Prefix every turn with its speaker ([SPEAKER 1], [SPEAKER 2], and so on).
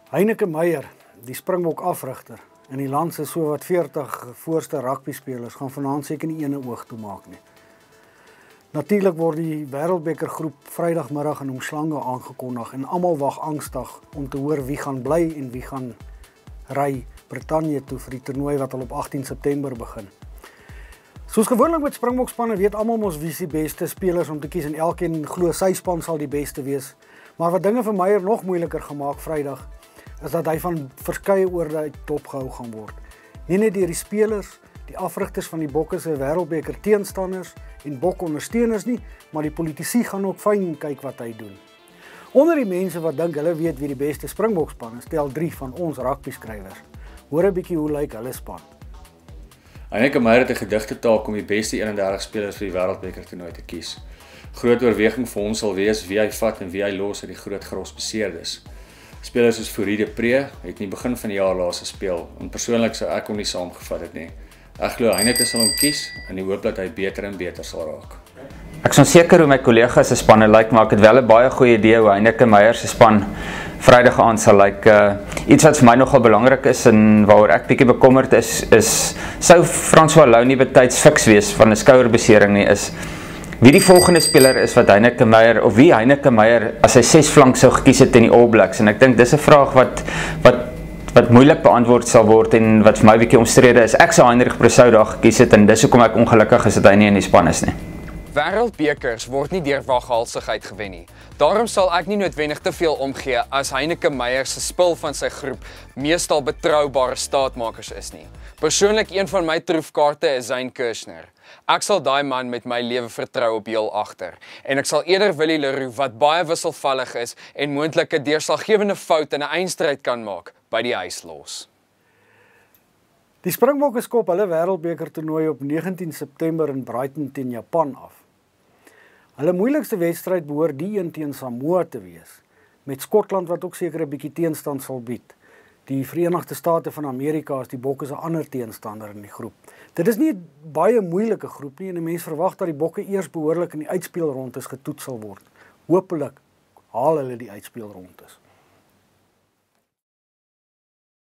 [SPEAKER 1] Heineke Meyer, die Springbok afrigter, in die land se so wat 40 voorste rugby spelers gaan vanaand seker nie ene oog toe maak nie. Natuurlik word die Wêreldbeker groep Vrydagmiddag in Umhlanga aangekondig en almal wag angstig om te hoor wie gaan bly en wie gaan ry Brittanje toe vir die toernooi wat al op 18 September begin. Soos gewoonlik met Springbokspanne weet almal mos wie die beste spelers om te kies en elkeen glo sy span sal die beste wees. Maar wat dinge vir Meyer nog moeiliker gemaak Vrydag is dat hy van verskeie oorde uit dopgehou gaan word. Nie net deur die spelers, die afrigters van die Bokke se Wêreldbeker teenstanders en Bok ondersteuners nie, maar die politici gaan ook fyn kyk wat hy doen. Onder die mense wat dink hulle weet wie die beste Springbokspan is, stel 3 van ons rugby skrywers. Hoor 'n bietjie hoe lyk hulle span.
[SPEAKER 2] Heineke Meyer het 'n gedigte taak om die beste 31 spelers vir die Wêreldbeker toernooi te kies. Groot oorweging vir hom sal wees wie hy vat en wie hy los uit die groot gros beseerdes. Spelers soos Fourie de Pre het nie begin van die jaar laas gespeel en persoonlik sou ek hom nie saamgevat het nie. Ek glo Heineke sal hom kies in die hoop dat hy beter en beter sal raak.
[SPEAKER 3] Ek is onseker hoe my kollegas se spanne lyk, maar ek het wel 'n baie goeie idee hoe Heineke Meyer se span Vrydag aand sal lyk. Iets wat vir my nogal belangrik is en waaroor ek bietjie bekommerd is sou François Louw nie betyds fiks wees van 'n skouerbesering nie, is wie die volgende speler is wat Heineke Meyer of wie Heineke Meyer as hy 6 flank sou gekies het in die All Blacks, en ek dink dis 'n vraag wat moeilik beantwoord sal word en wat vir my bietjie omstrede is. Ek sou Heinrich Brosou daar gekies het en dis hoekom ek ongelukkig is dat hy nie in die span is nie.
[SPEAKER 4] Wêreldbekers word nie deur waghalsigheid gewen nie. Daarom sal ek nie noodwendig te veel omgee as Heineke Meyer se spul van sy groep meestal betroubare staatmakers is nie. Persoonlik een van my troefkaarte is Zyn Kirchner. Ek sal daai man met my lewe vertrou op heel agter. En ek sal eerder Willie le Roux wat baie wisselvallig is en moontlik 'n deurslaggewende fout in 'n eindstryd kan maak, by die huis los.
[SPEAKER 1] Die Springbokke skop hulle Wêreldbeker toernooi op 19 September in Brighton teen Japan af. Hulle moeilikste wedstryd behoort die een teen Samoa te wees, met Skotland wat ook seker 'n bietjie teenstand sal bied. Die Verenigde State van Amerika is die Bokke se ander teenstander in die groep. Dit is nie 'n baie moeilike groep nie en 'n mens verwag dat die Bokke eers behoorlik in die uitspelrondes getoets sal word. Hoopelik haal hulle die uitspelrondes.